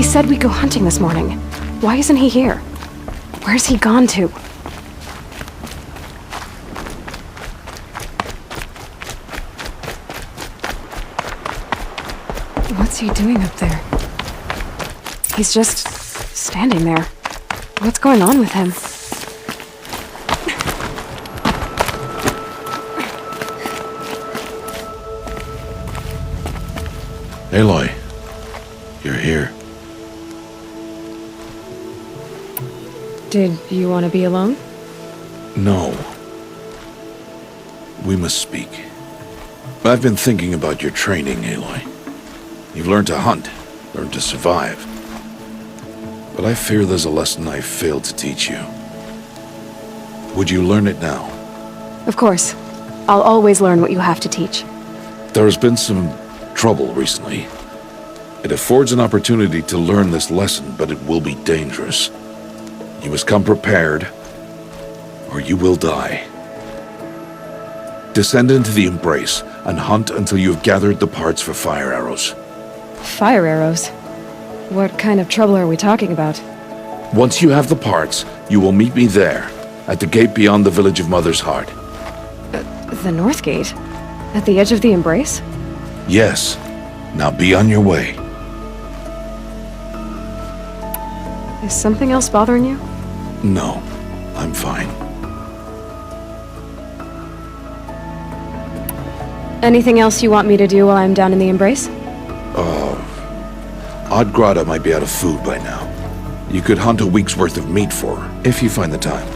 said we'd go hunting this morning. Why isn't he here? Where's he gone to? What's he doing up there? He's just standing there. What's going on with him? Aloy, you're here. Did you want to be alone? No. We must speak. I've been thinking about your training, Aloy. You've learned to hunt, learned to survive. But I fear there's a lesson I failed to teach you. Would you learn it now? Of course. I'll always learn what you have to teach. There has been some trouble recently. It affords an opportunity to learn this lesson, but it will be dangerous. You must come prepared, or you will die. Descend into the Embrace and hunt until you have gathered the parts for fire arrows. Fire arrows? What kind of trouble are we talking about? Once you have the parts, you will meet me there, at the gate beyond the village of Mother's Heart. The North Gate? At the edge of the Embrace? Yes. Now be on your way. Is something else bothering you? No, I'm fine. Anything else you want me to do while I'm down in the Embrace? Odd Grata might be out of food by now. You could hunt a week's worth of meat for her, if you find the time.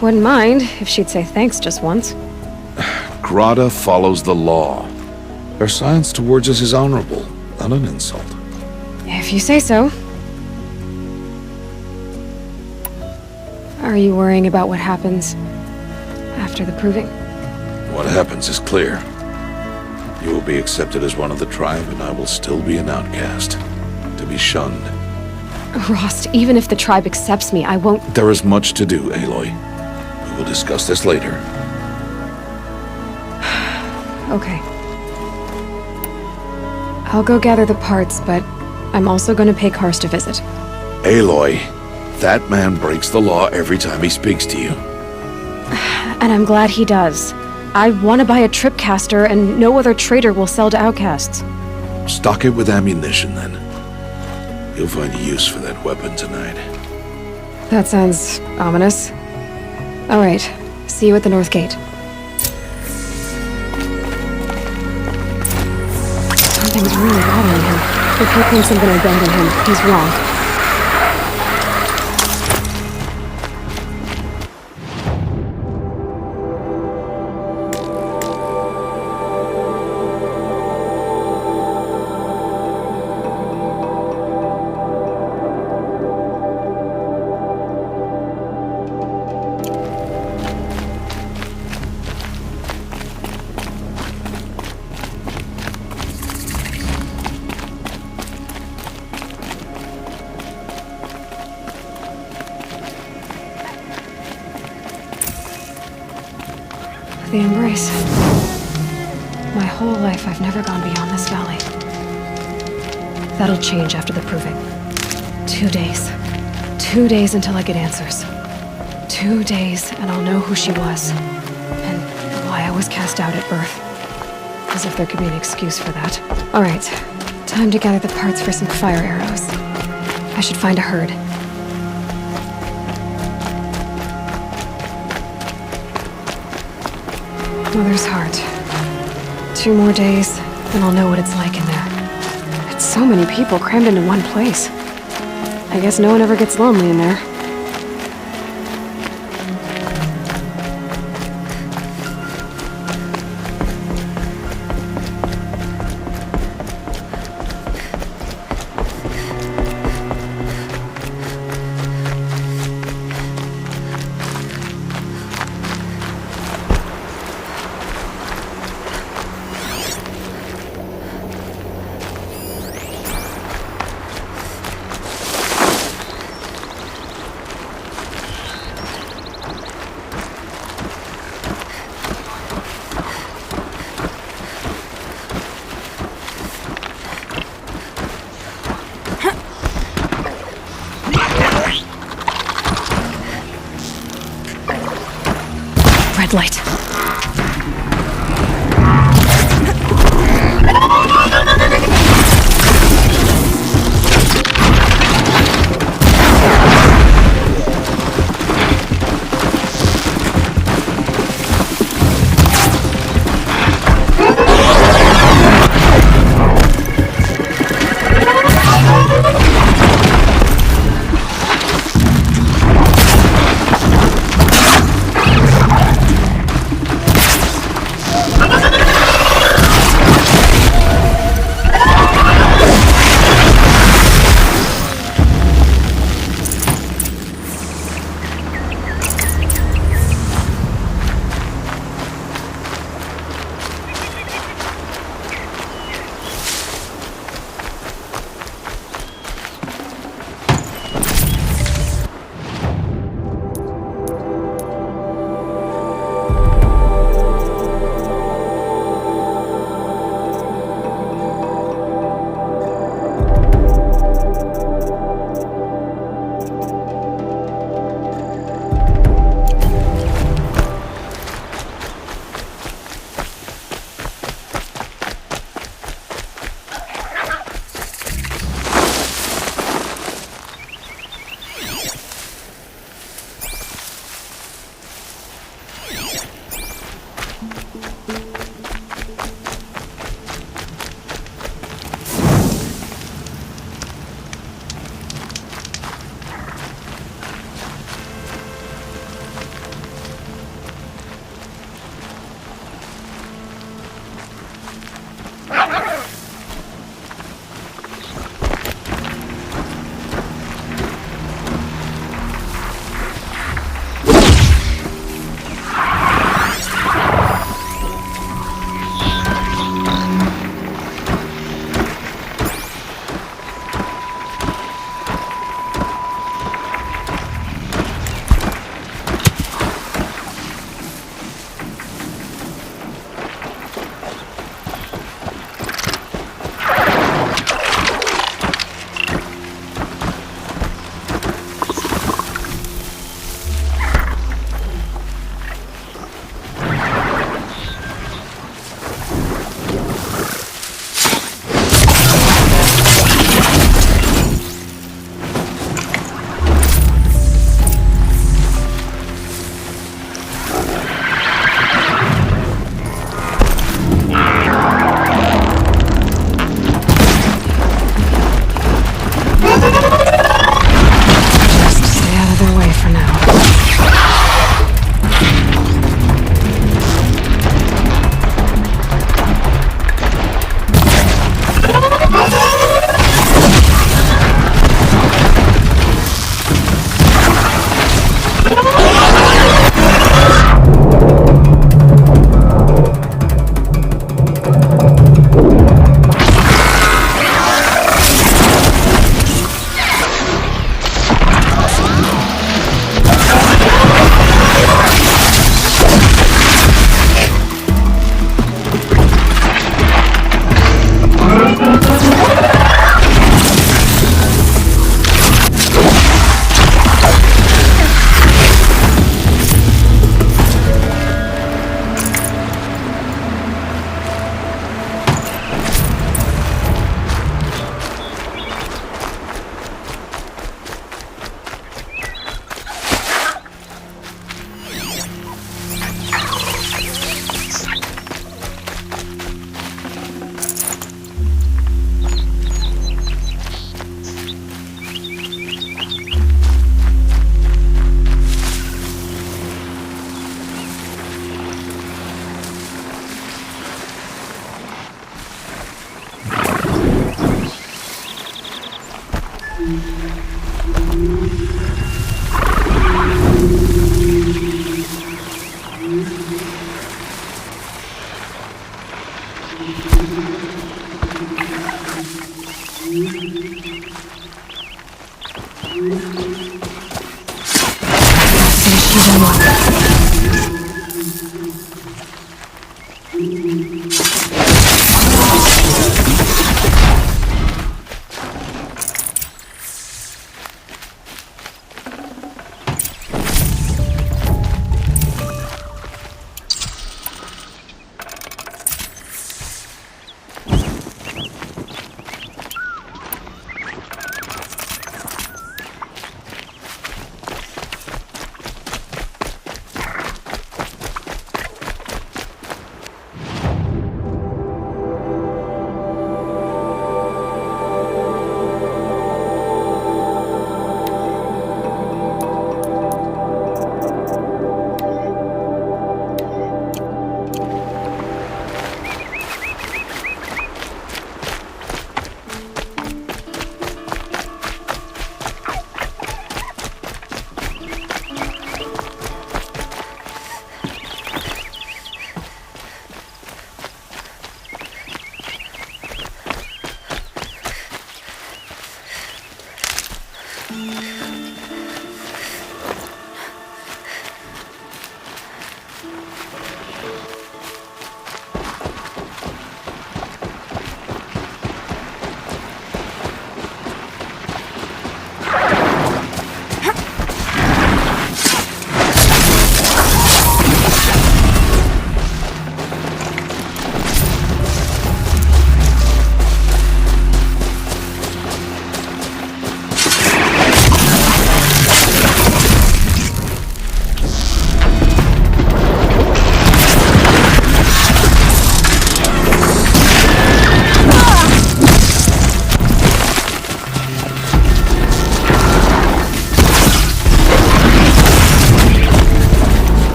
Wouldn't mind if she'd say thanks just once. Grata follows the law. Her silence towards us is honorable, not an insult. If you say so. Are you worrying about what happens after the proving? What happens is clear. You will be accepted as one of the tribe, and I will still be an outcast, to be shunned. Rost, even if the tribe accepts me, I won't— There is much to do, Aloy. We will discuss this later. Okay. I'll go gather the parts, but I'm also going to pay Karst a visit. Aloy, that man breaks the law every time he speaks to you. And I'm glad he does. I want to buy a tripcaster, and no other trader will sell to outcasts. Stock it with ammunition, then. You'll find use for that weapon tonight. That sounds ominous. All right. See you at the North Gate. Something's really bothering him. If he thinks I'm gonna abandon him, he's wrong. The Embrace. My whole life, I've never gone beyond this valley. That'll change after the proving. 2 days. 2 days until I get answers. 2 days, and I'll know who she was. And why I was cast out at birth. As if there could be an excuse for that. Alright, time to gather the parts for some fire arrows. I should find a herd. Mother's Heart. 2 more days, and I'll know what it's like in there. It's so many people crammed into one place. I guess no one ever gets lonely in there. headlight.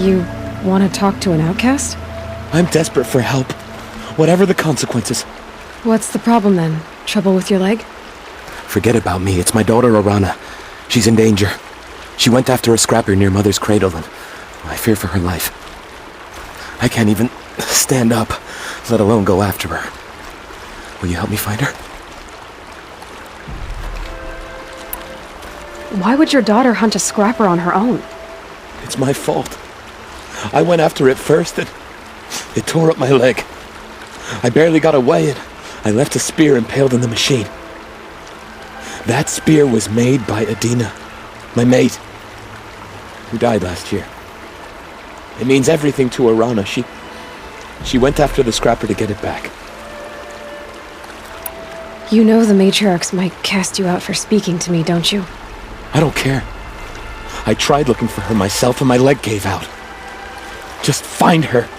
You want to talk to an outcast? I'm desperate for help, whatever the consequences. What's the problem then? Trouble with your leg? Forget about me, it's my daughter Arana. She's in danger. She went after a scrapper near Mother's cradle, and I fear for her life. I can't even stand up, let alone go after her. Will you help me find her? Why would your daughter hunt a scrapper on her own? It's my fault. I went after it first, and it tore up my leg. I barely got away, and I left a spear impaled in the machine. That spear was made by Adina, my mate, who died last year. It means everything to Arana. She went after the scrapper to get it back. You know the matriarchs might cast you out for speaking to me, don't you? I don't care. I tried looking for her myself and my leg gave out. Just find her.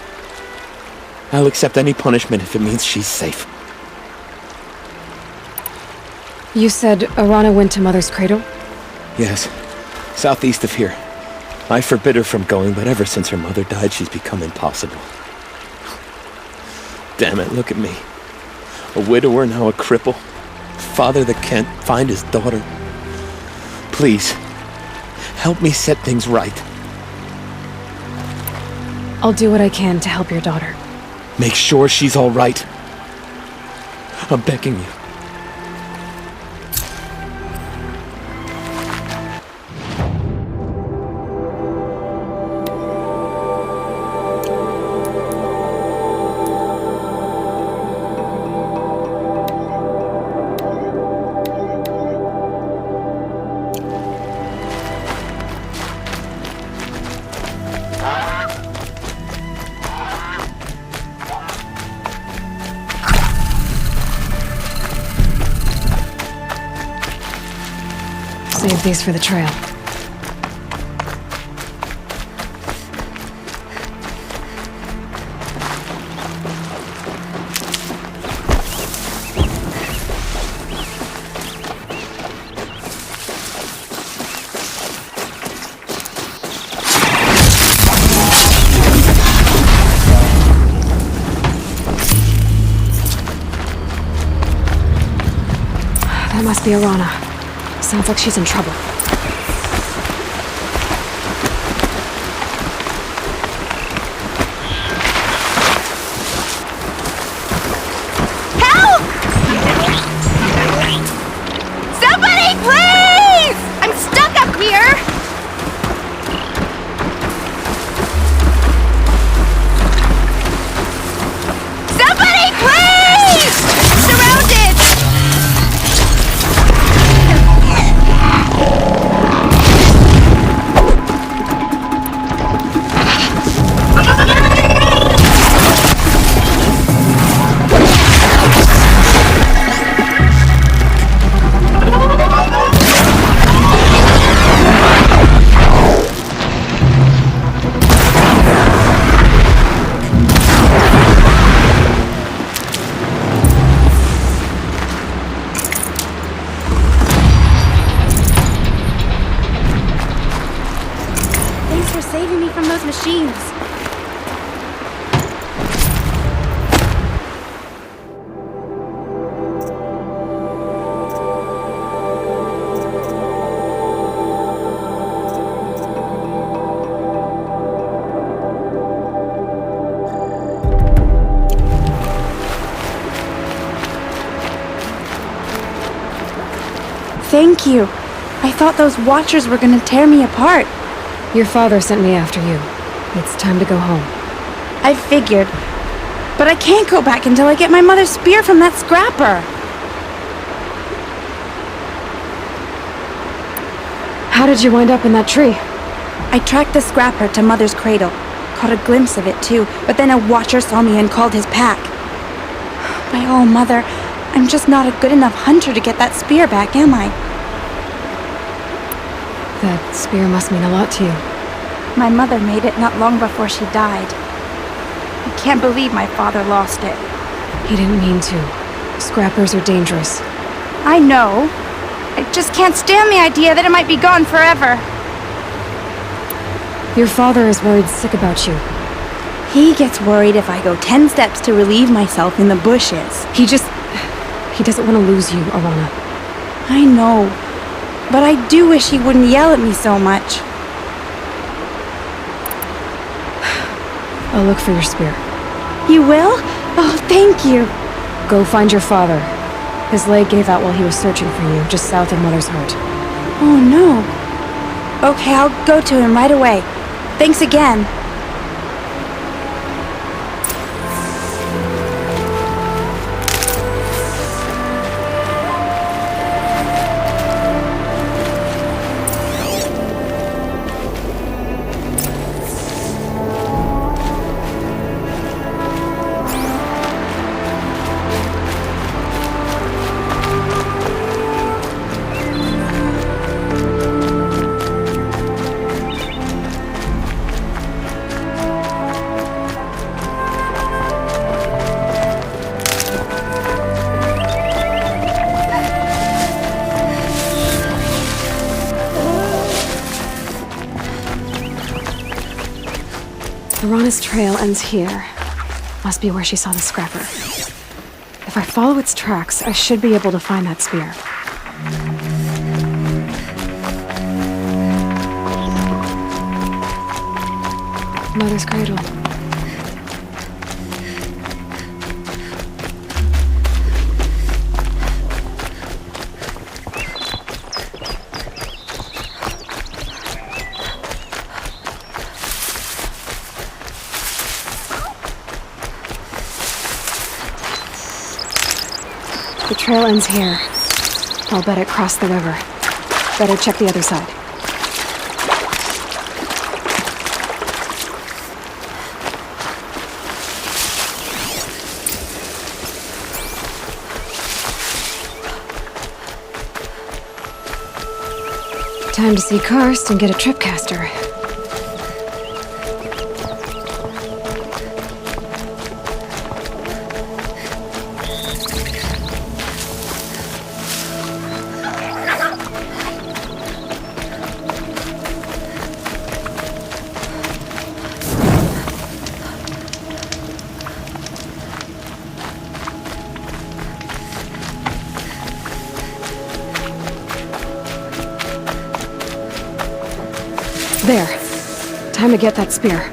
I'll accept any punishment if it means she's safe. You said Arana went to Mother's cradle? Yes, southeast of here. I forbid her from going, but ever since her mother died, she's become impossible. Damn it, look at me. A widower, now a cripple. Father that can't find his daughter. Please, help me set things right. I'll do what I can to help your daughter. Make sure she's all right. I'm begging you. Save these for the trail. That must be Arana. Sounds like she's in trouble. Help! Somebody, please! I'm stuck up here! Somebody, please! Surrounded! Thanks for saving me from those machines. Thank you. I thought those Watchers were gonna tear me apart. Your father sent me after you. It's time to go home. I figured. But I can't go back until I get my mother's spear from that scrapper. How did you wind up in that tree? I tracked the scrapper to Mother's cradle. Caught a glimpse of it too, but then a Watcher saw me and called his pack. My oh, Mother, I'm just not a good enough hunter to get that spear back, am I? That spear must mean a lot to you. My mother made it not long before she died. I can't believe my father lost it. He didn't mean to. Scrappers are dangerous. I know. I just can't stand the idea that it might be gone forever. Your father is worried sick about you. He gets worried if I go 10 steps to relieve myself in the bushes. He doesn't want to lose you, Alana. I know, but I do wish he wouldn't yell at me so much. I'll look for your spear. You will? Oh, thank you. Go find your father. His leg gave out while he was searching for you, just south of Mother's Heart. Oh no. Okay, I'll go to him right away. Thanks again. Arana's trail ends here. Must be where she saw the scrapper. If I follow its tracks, I should be able to find that spear. Mother's cradle. The trail ends here. I'll bet it crossed the river. Better check the other side. Time to see Karst and get a tripcaster. There. Time to get that spear.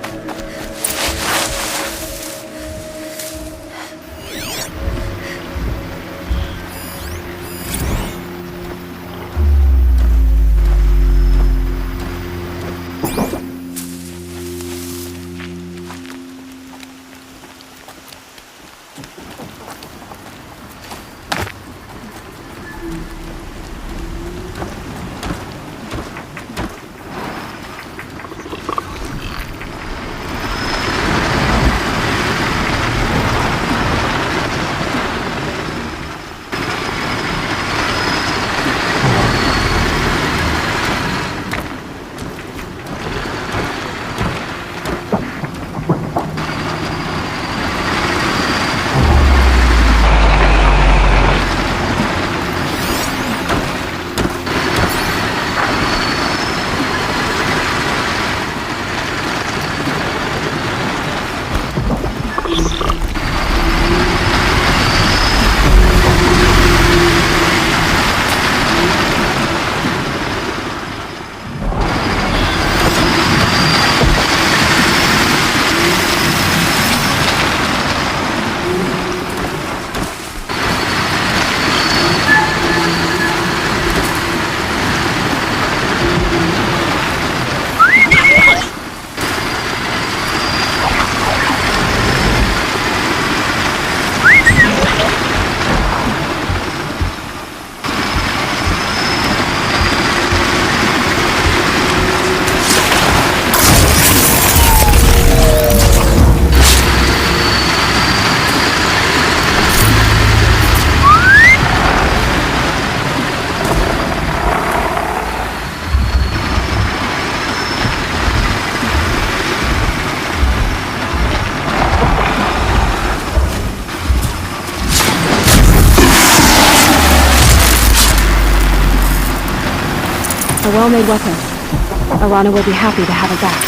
A well-made weapon. Alana will be happy to have it back.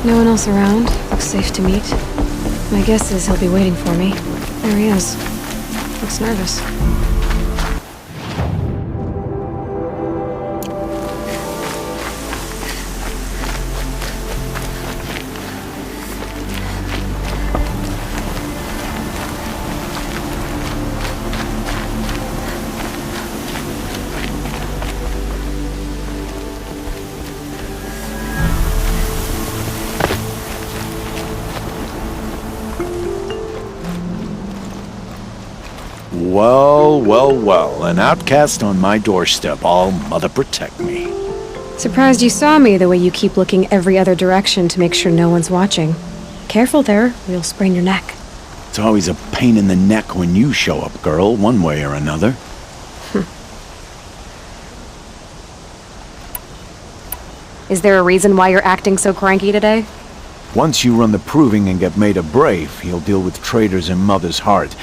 No one else around. Looks safe to meet. My guess is he'll be waiting for me. There he is. Looks nervous. Well, well, well. An outcast on my doorstep. All mother protect me. Surprised you saw me the way you keep looking every other direction to make sure no one's watching. Careful there, or you'll sprain your neck. It's always a pain in the neck when you show up, girl, one way or another. Is there a reason why you're acting so cranky today? Once you run the proving and get made a brave, you'll deal with traitors in Mother's heart.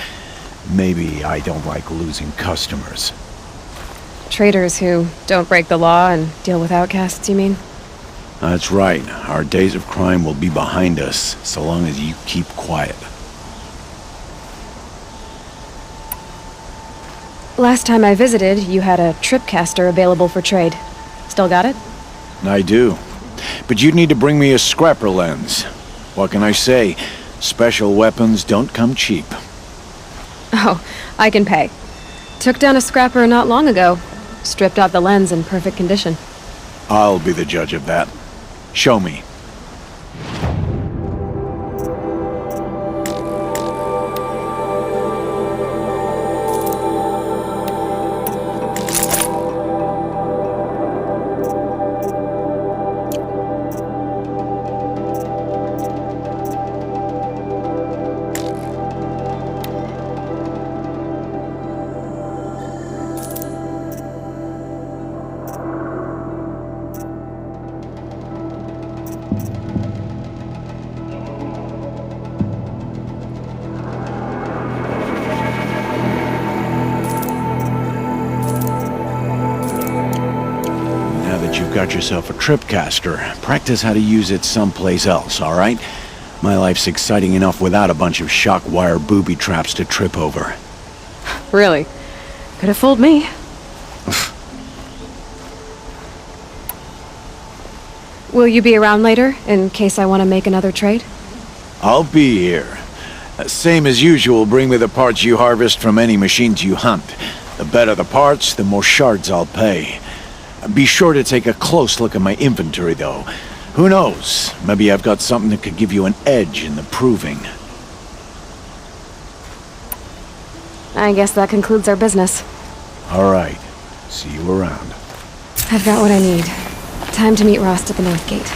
Maybe I don't like losing customers. Traitors who don't break the law and deal with outcasts, you mean? That's right. Our days of crime will be behind us, so long as you keep quiet. Last time I visited, you had a tripcaster available for trade. Still got it? I do. But you'd need to bring me a scrapper lens. What can I say? Special weapons don't come cheap. Oh, I can pay. Took down a scrapper not long ago. Stripped out the lens in perfect condition. I'll be the judge of that. Show me. You've got yourself a tripcaster. Practice how to use it someplace else, all right? My life's exciting enough without a bunch of shock wire booby traps to trip over. Really? Could have fooled me. Will you be around later, in case I want to make another trade? I'll be here. Same as usual, bring me the parts you harvest from any machines you hunt. The better the parts, the more shards I'll pay. Be sure to take a close look at my inventory, though. Who knows? Maybe I've got something that could give you an edge in the proving. I guess that concludes our business. All right. See you around. I've got what I need. Time to meet Rost at the North Gate.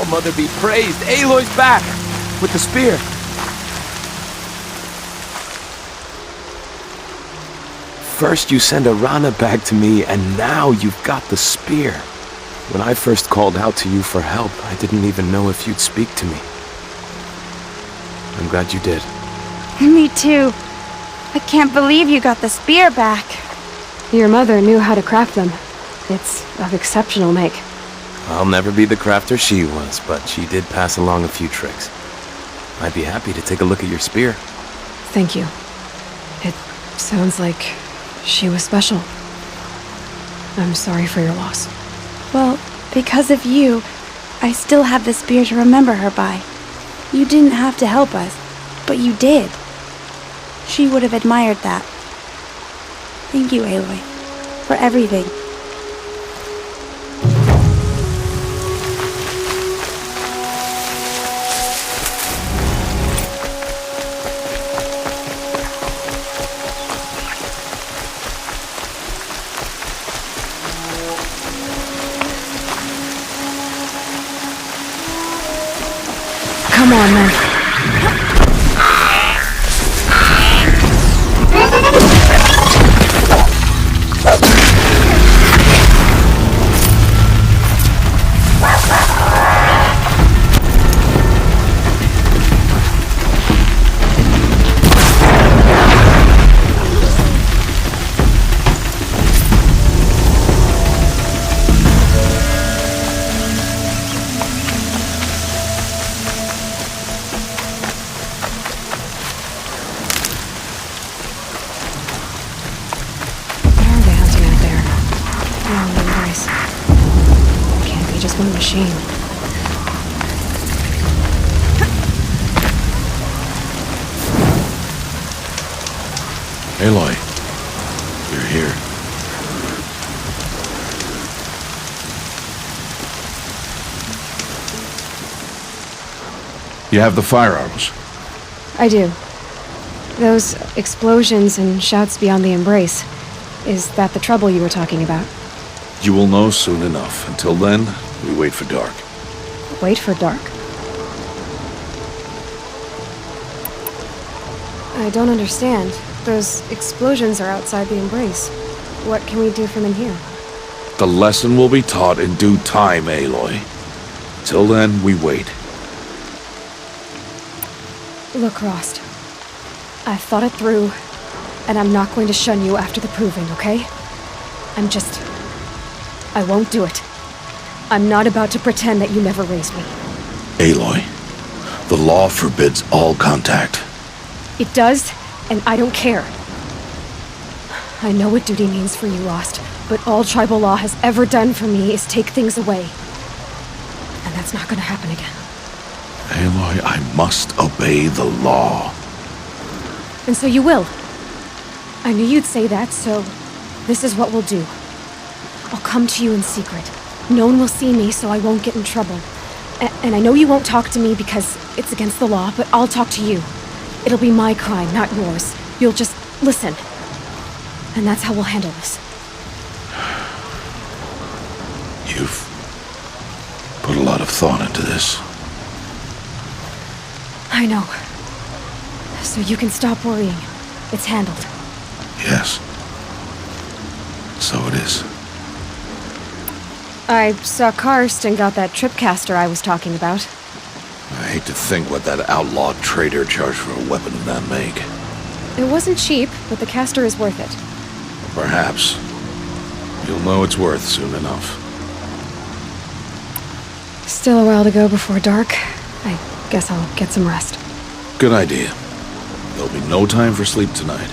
Mother be praised. Aloy's back with the spear. First you send Arana back to me, and now you've got the spear. When I first called out to you for help, I didn't even know if you'd speak to me. I'm glad you did. Me too. I can't believe you got the spear back. Your mother knew how to craft them. It's of exceptional make. I'll never be the crafter she was, but she did pass along a few tricks. I'd be happy to take a look at your spear. Thank you. It sounds like she was special. I'm sorry for your loss. Well, because of you, I still have the spear to remember her by. You didn't have to help us, but you did. She would have admired that. Thank you, Aloy, for everything. Come on, then. One machine. Aloy, you're here. You have the fire arrows. I do. Those explosions and shouts beyond the embrace. Is that the trouble you were talking about? You will know soon enough. Until then, we wait for dark. Wait for dark? I don't understand. Those explosions are outside the embrace. What can we do from in here? The lesson will be taught in due time, Aloy. Till then, we wait. Look, Rost. I've thought it through, and I'm not going to shun you after the proving, okay? I won't do it. I'm not about to pretend that you never raised me. Aloy, the law forbids all contact. It does, and I don't care. I know what duty means for you, Rost, but all tribal law has ever done for me is take things away. And that's not gonna happen again. Aloy, I must obey the law. And so you will. I knew you'd say that, so this is what we'll do. I'll come to you in secret. No one will see me, so I won't get in trouble. And I know you won't talk to me because it's against the law, but I'll talk to you. It'll be my crime, not yours. You'll just listen. And that's how we'll handle this. You've put a lot of thought into this. I know. So you can stop worrying. It's handled. Yes. So it is. I saw Karst and got that tripcaster I was talking about. I hate to think what that outlaw trader charged for a weapon of that make. It wasn't cheap, but the caster is worth it. Perhaps. You'll know it's worth soon enough. Still a while to go before dark. I guess I'll get some rest. Good idea. There'll be no time for sleep tonight.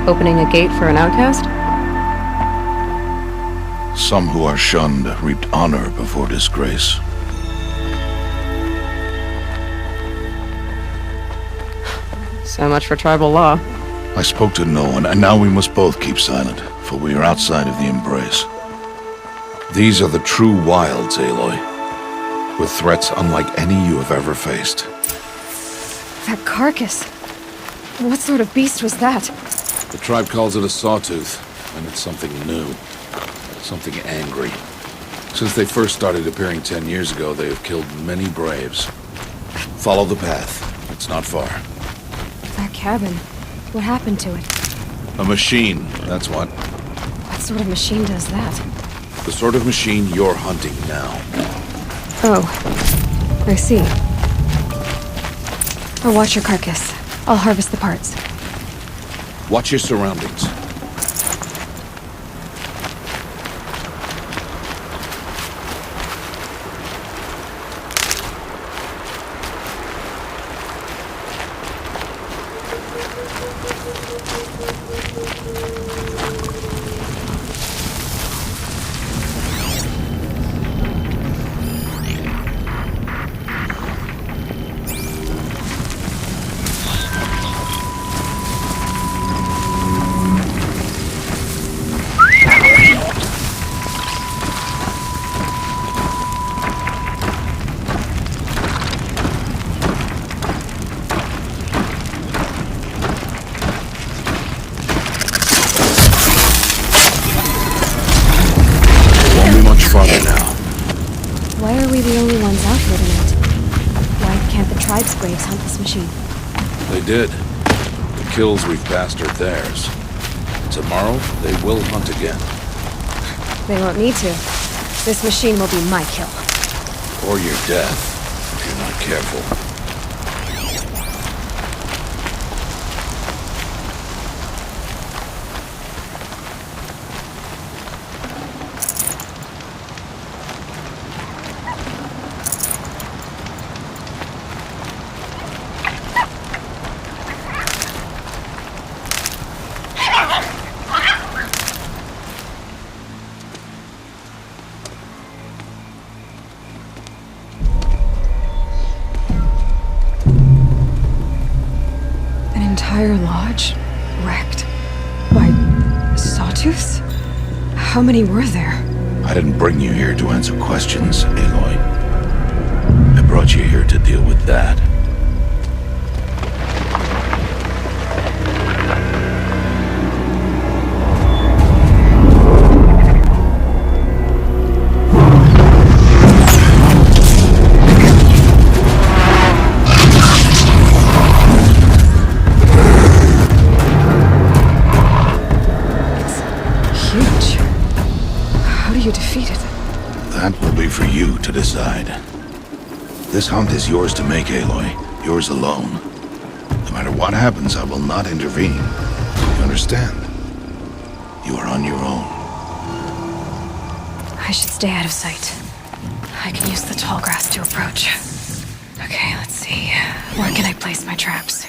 Opening a gate for an outcast? Some who are shunned reaped honor before disgrace. So much for tribal law. I spoke to no one, and now we must both keep silent, for we are outside of the embrace. These are the true wilds, Aloy, with threats unlike any you have ever faced. That carcass. What sort of beast was that? The tribe calls it a Sawtooth, and it's something new. Something angry. Since they first started appearing 10 years ago, they have killed many braves. Follow the path. It's not far. That cabin. What happened to it? A machine, that's what. What sort of machine does that? The sort of machine you're hunting now. Oh. I see. I'll watch your carcass. I'll harvest the parts. Watch your surroundings. Farther now. Why are we the only ones out here tonight? Why can't the tribe's braves hunt this machine? They did. The kills we've passed are theirs. Tomorrow, they will hunt again. They won't need to. This machine will be my kill. Or your death, if you're not careful. Entire lodge wrecked. Why, Sawtooths? How many were there? I didn't bring you here to answer questions, Aloy. I brought you here to deal with that. That will be for you to decide. This hunt is yours to make, Aloy. Yours alone. No matter what happens, I will not intervene. You understand? You are on your own. I should stay out of sight. I can use the tall grass to approach. Okay, let's see. Where can I place my traps?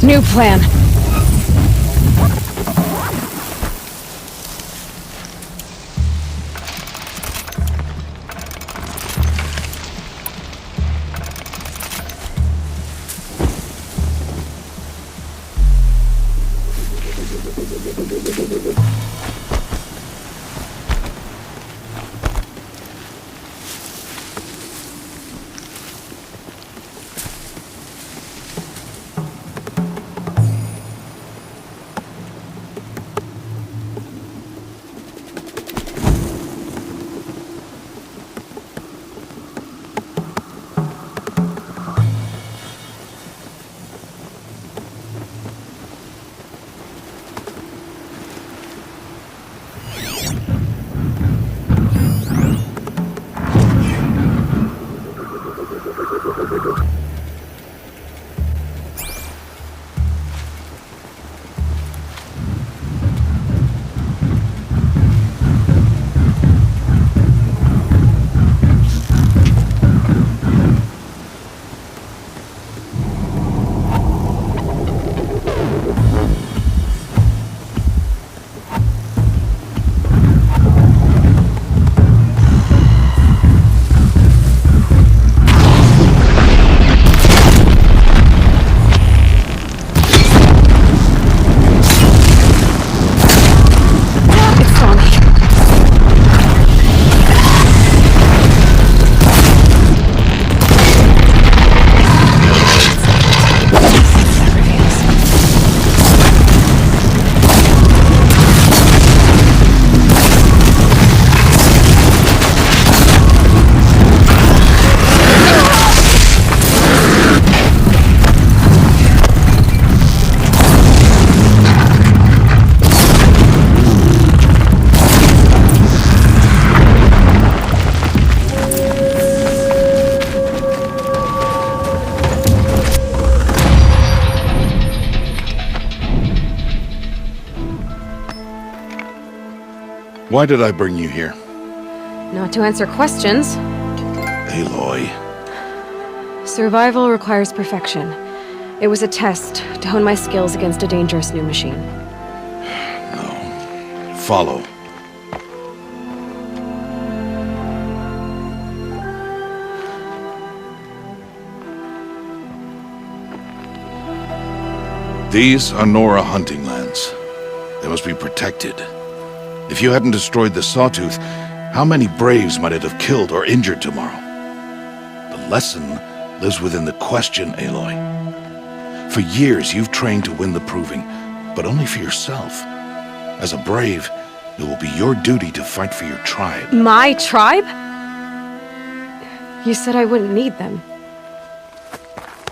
New plan. Why did I bring you here? Not to answer questions. Aloy. Survival requires perfection. It was a test to hone my skills against a dangerous new machine. No. Follow. These are Nora hunting lands. They must be protected. If you hadn't destroyed the Sawtooth, how many Braves might it have killed or injured tomorrow? The lesson lives within the question, Aloy. For years, you've trained to win the Proving, but only for yourself. As a Brave, it will be your duty to fight for your tribe. My tribe? You said I wouldn't need them.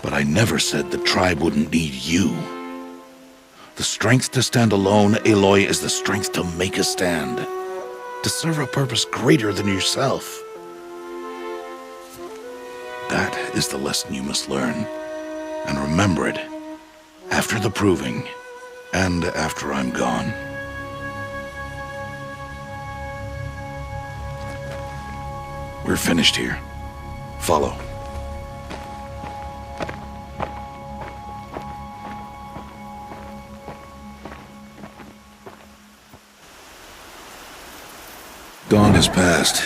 But I never said the tribe wouldn't need you. The strength to stand alone, Aloy, is the strength to make a stand. To serve a purpose greater than yourself. That is the lesson you must learn. And remember it, after the Proving, and after I'm gone. We're finished here. Follow. Dawn has passed.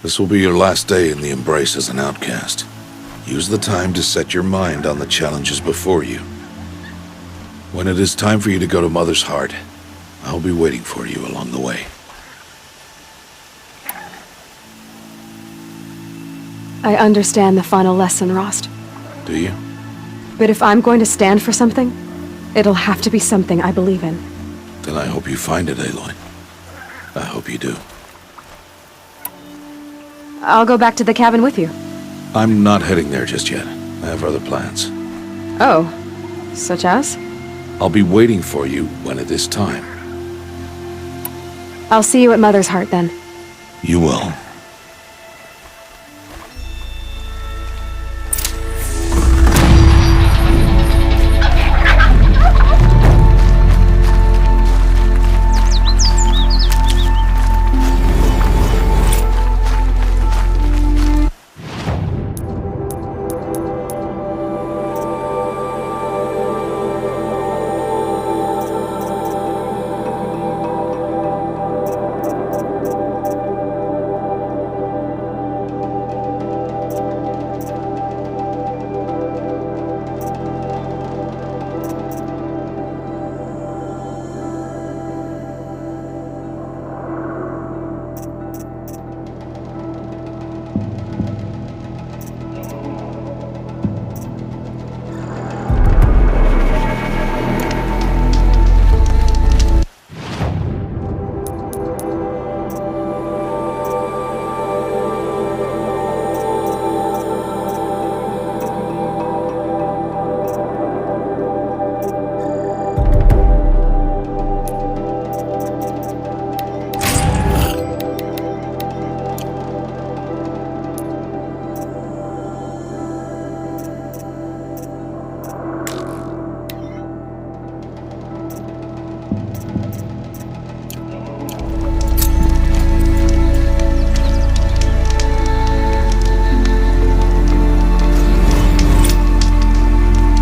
This will be your last day in the Embrace as an outcast. Use the time to set your mind on the challenges before you. When it is time for you to go to Mother's Heart, I'll be waiting for you along the way. I understand the final lesson, Rost. Do you? But if I'm going to stand for something, it'll have to be something I believe in. Then I hope you find it, Aloy. I hope you do. I'll go back to the cabin with you. I'm not heading there just yet. I have other plans. Oh, such as? I'll be waiting for you when it is time. I'll see you at Mother's Heart then. You will.